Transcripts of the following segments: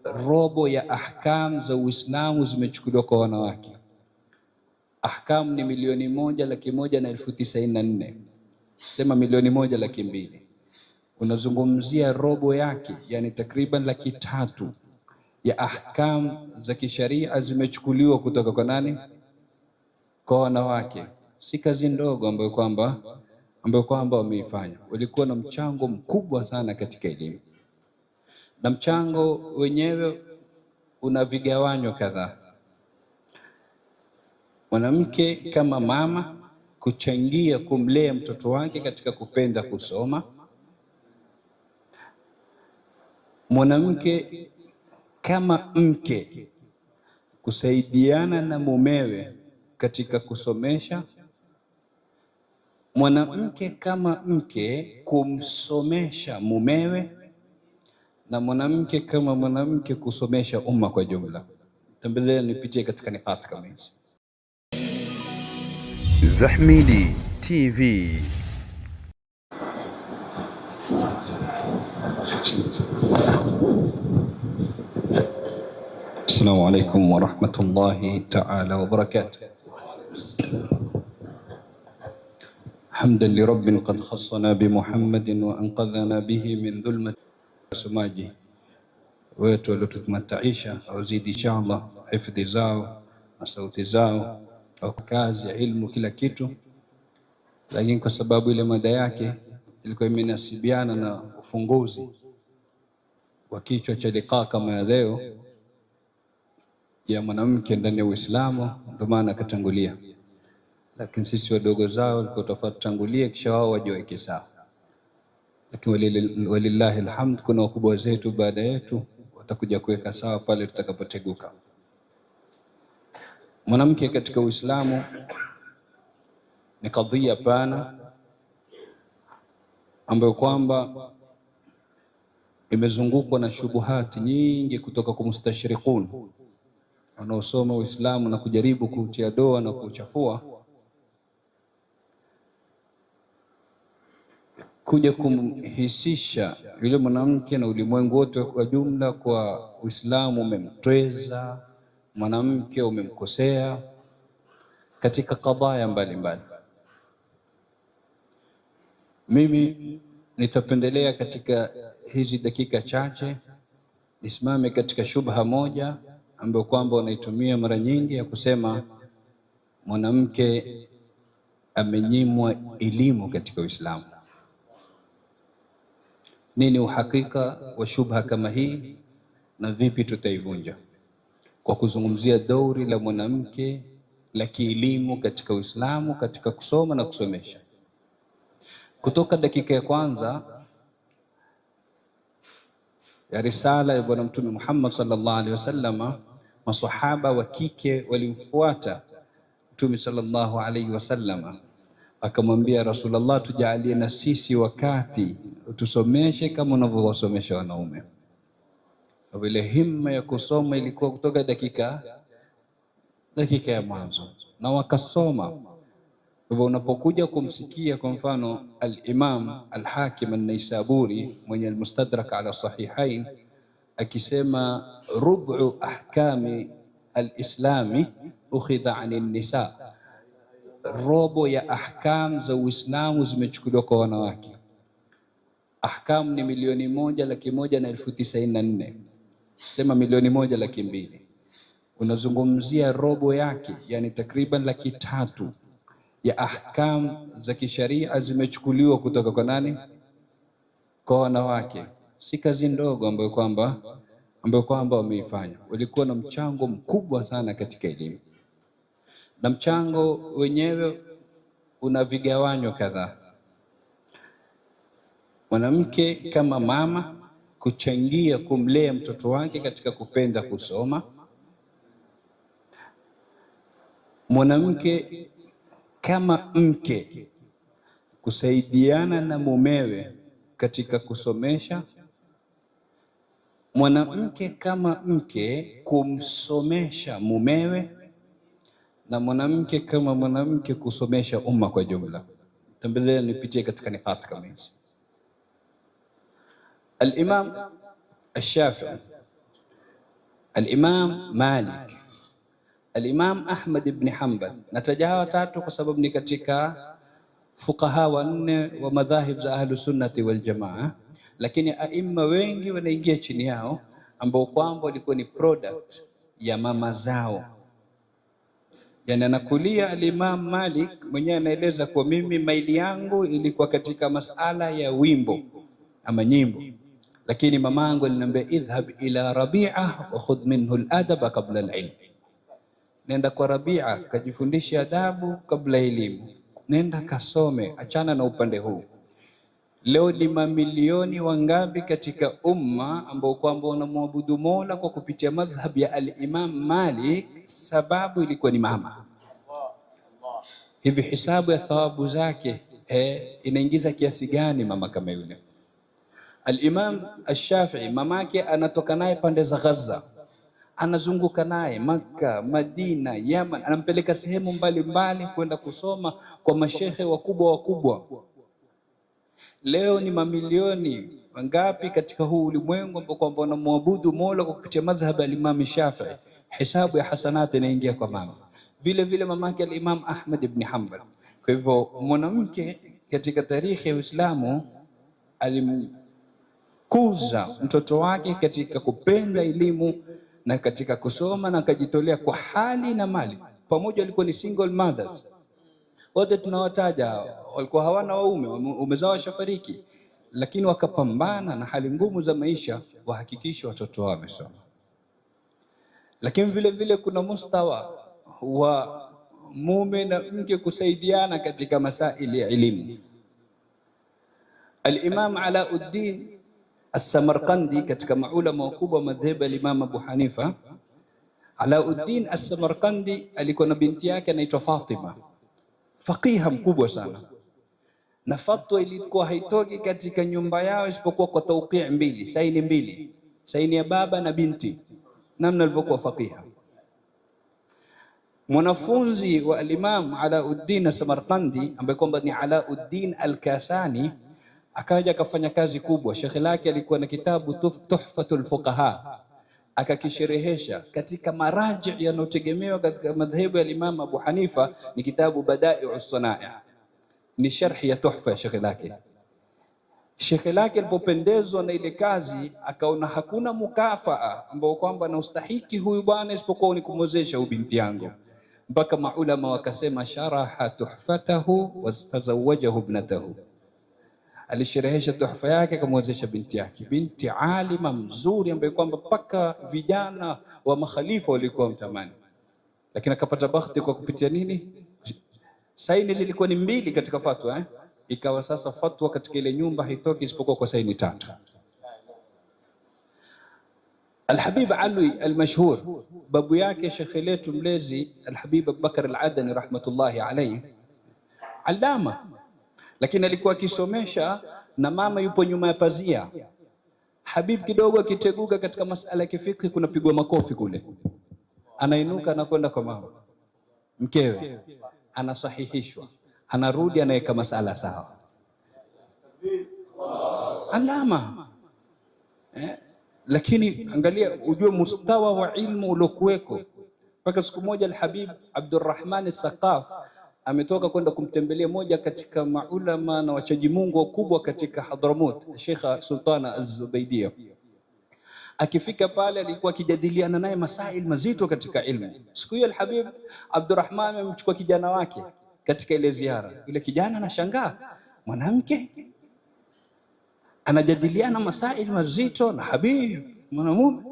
robo ya ahkam za Uislamu zimechukuliwa kwa wanawake. Ahkam ni 1,100,094. Sema 1,100,200. Unazungumzia robo yake, yani takriban 300,000 ya ahkam za kisharia zimechukuliwa kutoka kwa nani? Kwa wanawake. Si kazi ndogo ambayo kwamba wameifanya. Walikuwa na mchango mkubwa sana katika elimu, na mchango wenyewe una vigawanyo kadhaa. Mwanamke kama mama kuchangia kumlea mtoto wake katika kupenda kusoma. Mwanamke kama mke kusaidiana na mumewe katika kusomesha. Mwanamke kama mke kumsomesha mumewe, na mwanamke kama mwanamke kusomesha umma kwa jumla. Tembelea nipitie katika nipati kama hizi. Zahmidi TV. Assalamu alaikum wa rahmatullahi ta'ala wa barakatuh. Hamdan li rabbin qad khassana bi Muhammadin wa anqadhana bihi min dhulmati. Wasomaji wetu waliotumataisha auzidi inshallah hifadhi zao na sauti zao au kazi ya ilmu kila kitu, lakini kwa sababu ile mada yake ilikuwa imenasibiana na ufunguzi wa kichwa cha liqa kama ya leo ya mwanamke ndani ya Uislamu, ndio maana akatangulia. Lakini sisi wadogo zao walikuwa tutangulia kisha wao wajiweke sawa, lakini walillahi alhamd, kuna wakubwa zetu baada yetu watakuja kuweka sawa pale tutakapoteguka. Mwanamke katika Uislamu ni kadhia pana ambayo kwamba imezungukwa na shubuhati nyingi kutoka kwa mustashriqun wanaosoma Uislamu na kujaribu kuutia doa na kuuchafua, kuja kumhisisha yule mwanamke na ulimwengu wote kwa jumla kwa Uislamu umemtweza mwanamke, umemkosea katika kadhaya mbalimbali. Mimi nitapendelea katika hizi dakika chache nisimame katika shubha moja ambayo kwamba wanaitumia mara nyingi ya kusema mwanamke amenyimwa elimu katika Uislamu. Nini uhakika wa shubha kama hii na vipi tutaivunja? Kwa kuzungumzia dauri la mwanamke la kielimu katika Uislamu, katika kusoma na kusomesha. Kutoka dakika ya kwanza ya risala ya Bwana Mtume Muhammad sallallahu alaihi wasallam, masahaba wa kike walimfuata Mtume sallallahu alaihi wasallam, akamwambia Rasulullah, tujalie na sisi wakati utusomeshe kama unavyowasomesha wanaume. Vile himma ya kusoma ilikuwa kutoka dakika ya mwanzo, na wakasoma. Hivyo unapokuja kumsikia kwa mfano al-Imam al-Hakim an-Naisaburi mwenye al-Mustadrak ala Sahihain akisema rub'u ahkami al-Islami ukhidha 'ani nisa, robo ya ahkam za Uislamu zimechukuliwa kwa wanawake. Ahkam ni 1,100,094. Sema 1,100,200. Unazungumzia robo yake, yani takriban 300,000 ya ahkam za kisharia zimechukuliwa kutoka kwa nani? Kwa wanawake. Si kazi ndogo ambayo kwamba wameifanya. Walikuwa na mchango mkubwa sana katika elimu, na mchango wenyewe una vigawanyo kadhaa. Mwanamke kama mama kuchangia kumlea mtoto wake katika kupenda kusoma. Mwanamke kama mke kusaidiana na mumewe katika kusomesha. Mwanamke kama mke kumsomesha mumewe, na mwanamke kama mwanamke kusomesha umma kwa jumla. Tembelea nipitie katika nipati kama hizi. Al-Imam al-Shafi'i Al-Imam Malik, Al-Imam Ahmad ibn Hanbal. Nataja hawa tatu kwa sababu ni katika fuqaha wanne wa madhahib za ahlu sunnati wal jamaa, lakini aima wengi wanaingia chini yao ambao kwamba walikuwa ni product ya mama zao. Yani anakulia Al-Imam Malik mwenyewe anaeleza kwa mimi maili yangu ilikuwa katika masala ya wimbo ama nyimbo, lakini mamangu aliniambia idhhab ila Rabi'a wa khudh minhu al-adaba qabla al-ilm. Nenda kwa Rabi'a kajifundisha adabu kabla elimu, nenda kasome, achana na upande huu. Leo ni mamilioni wangapi katika umma ambao kwamba wanamwabudu Mola kwa kupitia madhhab ya Al-Imam Malik, sababu ilikuwa ni mama. Hivi hisabu ya thawabu zake inaingiza kiasi gani mama kama yule? Al-Imam Ash-Shafi'i mamake anatoka naye pande za Gaza, anazunguka naye Makka, Madina, Yaman, anampeleka sehemu mbalimbali kwenda kusoma kwa mashehe wakubwa wakubwa. Leo ni mamilioni wangapi katika huu ulimwengu ambao kwamba wanamwabudu Mola kwa kupitia madhhabu ya Imam Shafi'i, hisabu ya hasanati inaingia kwa mama. Vile vile mamake al-Imam Ahmad ibn Hanbal. Kwa hivyo mwanamke katika tarikhi ya Uislamu alimkuza mtoto wake katika kupenda elimu na katika kusoma na akajitolea kwa hali na mali. Pamoja walikuwa ni single mothers. Wote tunawataja walikuwa hawana waume, waume zao washafariki, lakini wakapambana na hali ngumu za maisha wahakikisha watoto wao wamesoma. Lakini vile vile kuna mustawa wa mume na mke kusaidiana katika masaili ya elimu. Al-Imam Alauddin As-Samarqandi katika maulama wakubwa madhhabu ya Imam Abu Hanifa, Alauddin As-Samarqandi alikuwa na binti yake anaitwa Fatima, faqiha mkubwa sana, na fatwa ilikuwa haitoki katika nyumba yao isipokuwa kwa tawqi' mbili, saini ya baba na binti, namna alivyokuwa faqiha. Mwanafunzi wa al-Imam Alauddin As-Samarqandi ambaye kwamba ni Alauddin Al-Kasani akaja akafanya kazi kubwa. Shekhe lake alikuwa na kitabu Tuhfatul Fuqaha, akakisherehesha katika maraji yanayotegemewa katika madhehebu ya Imam Abu Hanifa, ni kitabu Bada'i'us Sana'i, ni sharhi ya Tuhfa ya shekhe lake. Shekhe lake alipopendezwa na ile kazi akaona hakuna mukafaa ambao kwamba anaustahiki huyu bwana isipokuwa ni kumwozesha huyu binti yangu, mpaka maulama wakasema sharaha tuhfatahu wa tazawajahu ibnatahu. Alisherehesha tuhfa yake akamwozesha binti yake, binti alima mzuri ambaye kwamba mpaka vijana wa makhalifa walikuwa mtamani, lakini akapata bahati kwa kupitia nini? Saini zilikuwa ni mbili katika fatwa ikawa sasa fatwa katika ile nyumba haitoki isipokuwa kwa saini 3. Al-Habib Alwi al-mashhur, babu yake shekhe letu mlezi Al-Habib Abubakar Al-Adani rahmatullahi alayhi, alama, lakini alikuwa akisomesha na mama yupo nyuma ya pazia. Habib kidogo akiteguka katika masala ya kifiki kunapigwa makofi kule, anainuka anakwenda kwa mama mkewe, anasahihishwa, anarudi anaweka masala sawa. Alama lakini angalia ujue mustawa wa ilmu uliokuweko. Mpaka siku moja Al-Habib Abdurrahman As-Saqaf ametoka kwenda kumtembelea moja katika maulama na wachaji Mungu wakubwa katika Hadramut, Sheikh Sultana Az-Zubaydia. Akifika pale alikuwa akijadiliana naye masail mazito katika ilmu. Siku hiyo Al-Habib Abdurrahman amemchukua kijana wake katika ile ziara. Yule kijana anashangaa, mwanamke anajadiliana masail mazito na Habib mwanamume.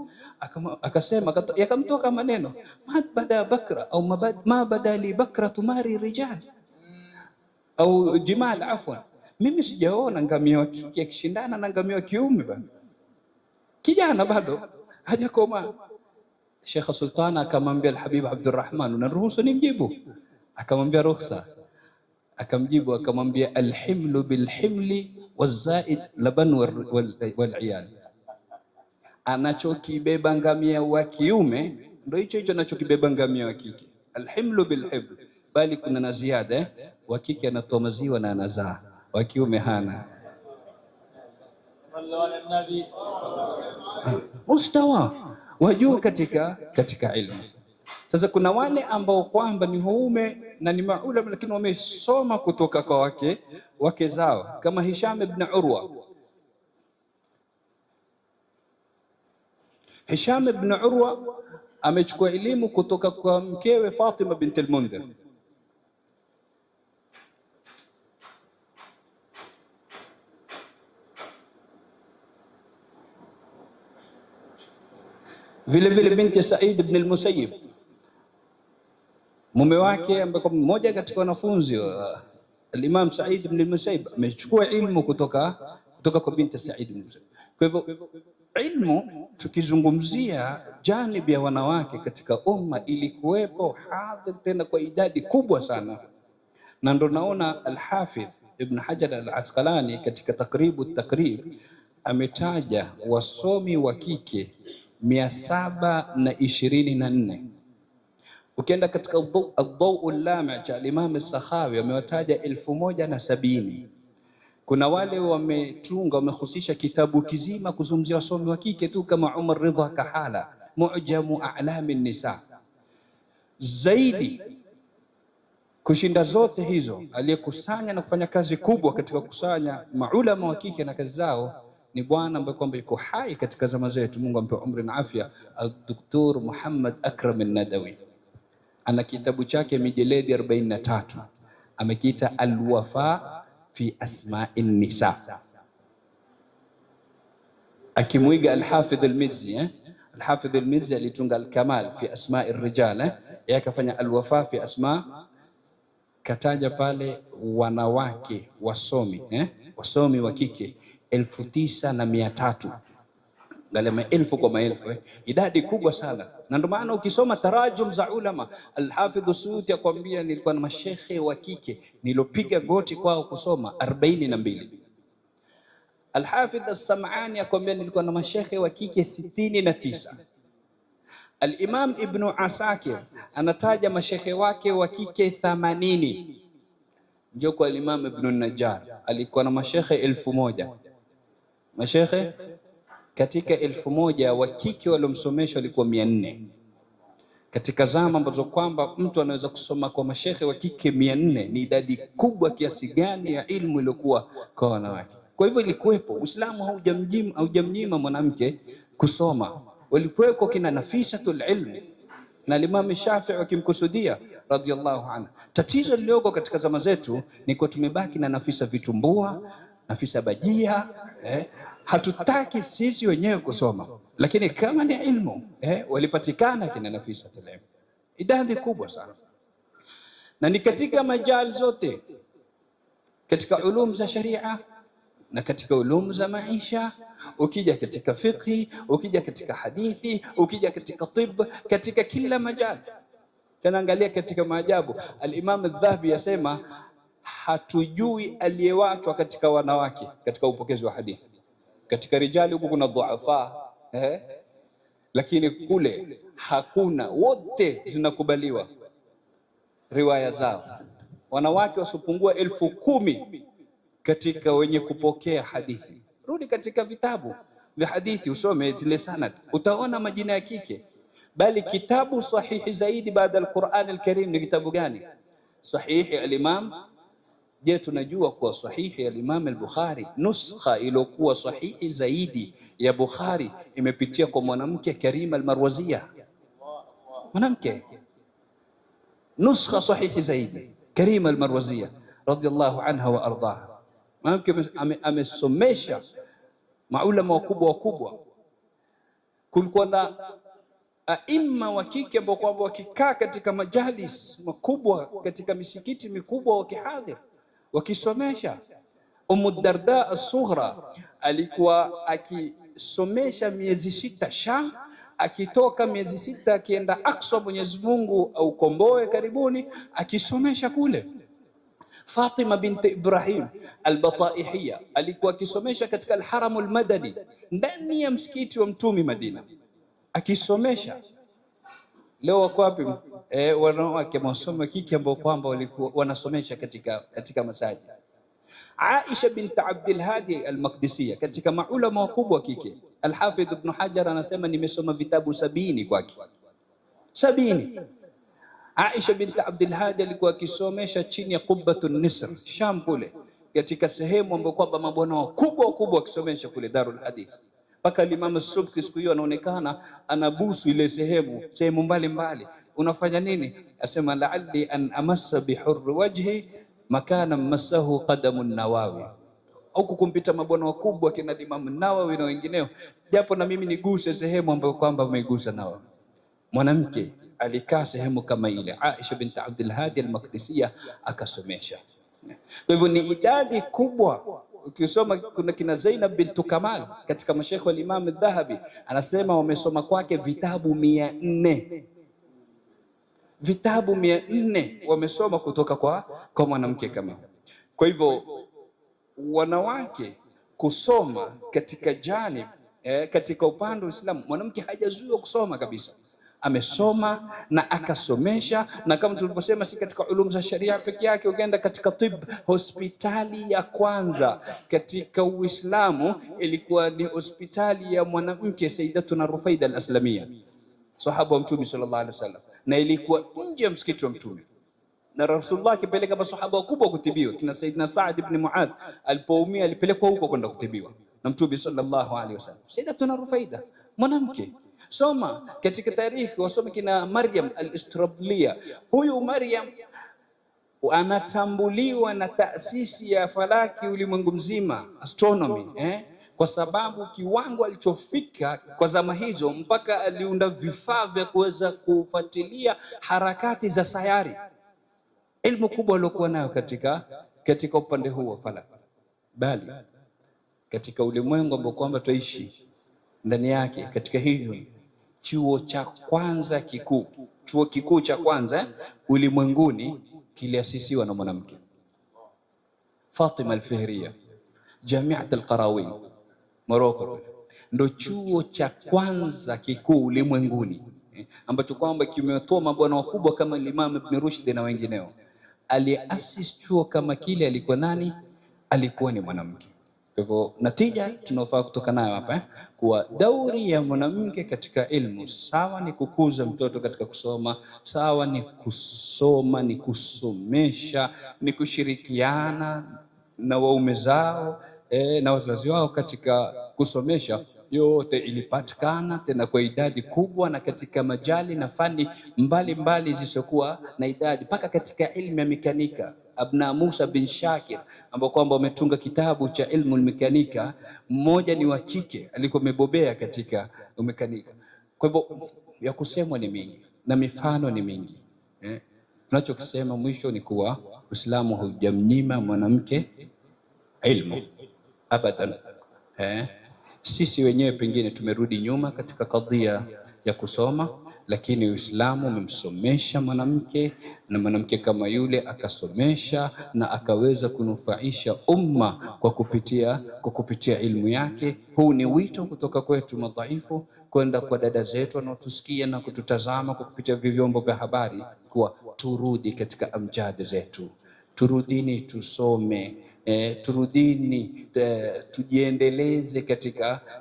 Akasema, yakamtoka maneno, ma bada bakra au ma bada li bakra tumari rijal au jimal, afwan, mimi sijaona ngamia wa kike akishindana na ngamia wa kiume bana, kijana bado hajakoma. Sheikh Sultana akamwambia Al-Habib Abdurrahman, unaruhusu nimjibu? Akamwambia ruhusa. Akamjibu akamwambia, alhimlu bilhimli wazaid laban waliyal, anachokibeba ngamia wa kiume ndio hicho hicho anachokibeba ngamia wa kike. Alhimlu bilhiml, bali kuna na ziada, wa kike anatoa maziwa na anazaa, wa kiume hana. Mustawa wa juu katika ilmu. Sasa kuna wale ambao kwamba ni waume na ni maulama, lakini wamesoma kutoka kwa wake zao, kama Hisham ibn Urwa. Hisham ibn Urwa amechukua elimu kutoka kwa mkewe Fatima bint al-Mundhir. Vile vile binti Said ibn al-Musayyib, mume wake ambaye mmoja katika wanafunzi wa al-Imam Said ibn al-Musayyib, amechukua ilmu kutoka kwa binti Said ibn al-Musayyib. Kwa hivyo ilmu, tukizungumzia janibi ya wanawake katika umma, ilikuwepo hadhir tena kwa idadi kubwa sana, na ndo naona Al-Hafidh Ibn Hajar Al-Asqalani katika Taqribu Takrib ametaja wasomi wa kike 724. Ukienda katika Ad-Dawu Al-Lami' cha Imam As-Sakhawi amewataja 1070. Kuna wale wamehusisha kitabu kizima kuzungumzia wasomi wa kike tu, kama Umar Ridha Kahala, Mu'jamu A'lami Nisa. Zaidi kushinda zote hizo, aliyekusanya na kufanya kazi kubwa katika kukusanya maulama wa kike na kazi zao ni bwana ambaye kwamba yuko hai katika zama zetu, Mungu ampe umri na afya, Dr. Muhammad Akram An-Nadawi. Ana kitabu chake mijeledi 43, amekiita Al-Wafa fi Asma'i Nisa, akimwiga Al-Hafidh Al-Mizzi. Al-Hafidh Al-Mizzi alitunga Al-Kamal fi Asma'i Rijal, yeye akafanya Al-Wafa fi Asma', kataja pale wanawake wasomi wasomi wa kike 9300. Ngale maelfu kwa maelfu, idadi kubwa sana. Na ndio maana ukisoma tarajum za ulama, Al-Hafidh Suyuti akwambia nilikuwa na mashekhe wa kike nilopiga goti kwao kusoma 42. Al-Hafidh As-Sam'ani akwambia nilikuwa na mashekhe wa kike 69. Al-Imam Ibn Asakir anataja mashekhe wake wa kike 80. Ndio kwa Al-Imam Ibn Najjar alikuwa na mashekhe 1000. Mashekhe katika 1000 wa kike waliomsomesha walikuwa 400. Katika zama ambazo kwamba mtu anaweza kusoma kwa mashekhe wa kike 400, ni idadi kubwa kiasi gani ya ilmu iliyokuwa kwa wanawake. Kwa hivyo ilikuwepo, Uislamu haujamnyima mwanamke kusoma. Walikuweko kina Nafisatul Ilm na Imam Shafi'i wakimkusudia radhiyallahu anhu. Tatizo lilioko katika zama zetu ni kwa tumebaki na Nafisa vitumbua, Nafisa bajia, hatutaki sisi wenyewe kusoma, lakini kama ni ilmu walipatikana kina Nafisa Ilm, idadi kubwa sana, na ni katika majali zote, katika ulum za sharia na katika ulum za maisha. Ukija katika fiqhi, ukija katika hadithi, ukija katika tibb, katika kila majali. Tunaangalia katika maajabu, Al-Imam Adh-Dhahabi yasema hatujui aliyewachwa katika wanawake katika upokezi wa hadithi. Katika rijali huku kuna dhuafa, lakini kule hakuna, wote zinakubaliwa riwaya zao. Wanawake wasipungua 10,000 katika wenye kupokea hadithi. Rudi katika vitabu vya hadithi usome zile sanad, utaona majina ya kike. Bali kitabu sahihi zaidi baada al-Qur'an al-Karim ni kitabu gani? Sahihi al-Imam. Je, tunajua kuwa sahihi al-Imam al-Bukhari, nuskha iliyokuwa sahihi zaidi ya Bukhari imepitia kwa mwanamke, Karima al-Marwaziyya. Mwanamke, nuskha sahihi zaidi, Karima al-Marwaziyya radhiyallahu anha wa ardaha. Mwanamke amesomesha maulama wakubwa. Kulikuwa na aima wa kike ambao kwamba wakikaa katika majalis makubwa katika misikiti mikubwa wakihadhir wakisomesha. Ummu Darda as-Sughra alikuwa akisomesha miezi 6 Sham, akitoka miezi 6 akienda Aqsa, Mwenyezi Mungu au komboe karibuni, akisomesha kule. Fatima binti Ibrahim al-Bataihiyya alikuwa akisomesha katika al-Haram al-Madani, ndani ya msikiti wa Mtume Madina, akisomesha. Leo wako wapi wanawake masomo kike ambao kwamba walikuwa wanasomesha katika masajid? Aisha bint Abdul Hadi al-Maqdisiyya, katika maulama wakubwa kike. Al-Hafidh Ibn Hajar anasema nimesoma vitabu 70 kwake, 70. Aisha bint Abdul Hadi alikuwa akisomesha chini ya Qubbatun Nisr Sham kule, katika sehemu ambayo kwamba mabwana wakubwa wakisomesha kule Darul Hadith. Mpaka Imam Subki siku hiyo anaonekana anabusu ile sehemu mbalimbali. Unafanya nini? Asema la'alli an amassa bihurri wajhi makana massahu qadamun Nawawi, au kukumpita mabwana wakubwa kina Imam Nawawi na wengineo, japo na mimi niguse sehemu ambayo kwamba umeigusa Nawawi. Mwanamke alikaa sehemu kama ile, Aisha bint Abdul Hadi al-Maqdisiyya akasomesha. Kwa hivyo ni idadi kubwa. Ukisoma kuna kina Zainab bint Kamal katika mashaikh wa Imam Adh-Dhahabi, anasema wamesoma kwake vitabu 400. Vitabu 400 wamesoma kutoka kwa mwanamke kama. Kwa hivyo wanawake kusoma katika janib katika upande wa Uislamu, mwanamke hajazuiwa kusoma kabisa. Amesoma na akasomesha, na kama tulivyosema, si katika ulum za sharia peke yake. Ukienda katika tib, hospitali ya kwanza katika Uislamu ilikuwa ni hospitali ya mwanamke Sayyidatuna Rufaida al-Aslamiyya, sahaba wa Mtume sallallahu alaihi wasallam, na ilikuwa nje ya msikiti wa Mtume, na Rasulullah akipeleka masahaba wakubwa kutibiwa. Kina Sayyidina Sa'd ibn Mu'adh alipoumia alipelekwa huko kwenda kutibiwa na Mtume sallallahu alaihi wasallam. Sayyidatuna Rufaida mwanamke. Soma katika tarikhi, wasome kina Maryam al-Istrablia. Huyu Maryam anatambuliwa na taasisi ya falaki ulimwengu mzima, astronomy, kwa sababu kiwango alichofika kwa zama hizo, mpaka aliunda vifaa vya kuweza kufuatilia harakati za sayari. Elimu kubwa aliyokuwa nayo katika upande huu wa falaki, bali katika ulimwengu ambao kwamba tuishi ndani yake, katika hiyo chuo cha kwanza kikuu, chuo kikuu cha kwanza ulimwenguni kiliasisiwa na mwanamke, Fatima al-Fihriya, Jamiat al-Qarawin, Morocco. Ndo chuo cha kwanza kikuu ulimwenguni ambacho kwamba kimetoa mabwana wakubwa kama Imam Ibn Rushd na wengineo. Aliasisi chuo kama kile alikuwa nani? Alikuwa ni mwanamke. Kwa hivyo natija tunafaa kutoka nayo hapa kuwa dauri ya mwanamke katika ilmu, sawa ni kukuza mtoto katika kusoma, sawa ni kusoma, ni kusomesha, ni kushirikiana na waume zao na wazazi wao katika kusomesha, yote ilipatikana tena kwa idadi kubwa, na katika majali na fani mbalimbali zisizokuwa na idadi, mpaka katika ilmu ya mekanika. Abna Musa bin Shakir ambao kwamba wametunga kitabu cha ilmu al-mekanika, mmoja ni wa kike alikuwa amebobea katika mekanika. Kwa hivyo ya kusemwa ni mingi na mifano ni mingi. Tunachokisema mwisho ni kuwa Uislamu haujamnyima mwanamke ilmu abadan. Sisi wenyewe pengine tumerudi nyuma katika kadhia ya kusoma, lakini Uislamu umemsomesha mwanamke, na mwanamke kama yule akasomesha na akaweza kunufaisha umma kwa kupitia ilmu yake. Huu ni wito kutoka kwetu madhaifu kwenda kwa dada zetu wanaotusikia na kututazama kwa kupitia vyombo vya habari, kuwa turudi katika amjad zetu, turudini tusome, turudini tujiendeleze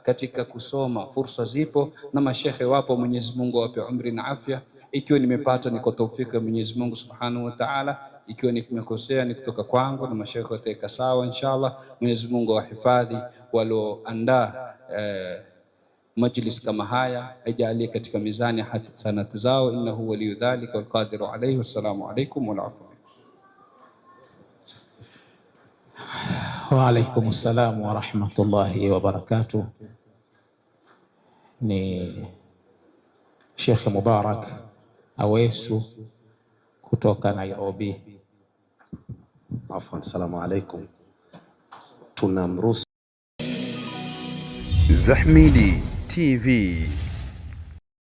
katika kusoma. Fursa zipo na mashekhe wapo, Mwenyezi Mungu awape umri na afya. Ikiwa nimepata ni kwa taufiki ya Mwenyezi Mungu Subhanahu wa Ta'ala, ikiwa nimekosea ni kutoka kwangu na mashekhe wataweka sawa inshallah. Mwenyezi Mungu awahifadhi walioandaa majlis kama haya, ajalie katika mizani hasanati zao, innahu waliyu dhalika walqadiru alayhi. Wassalamu alaykum wa rahmatullahi. Wa alaikum assalam wa rahmatullahi wa barakatuh. Ni Sheikh Mubarak Awesu kutoka Nairobi. Afwan, assalamu alaikum. Tunamruhusu Zahmidi TV.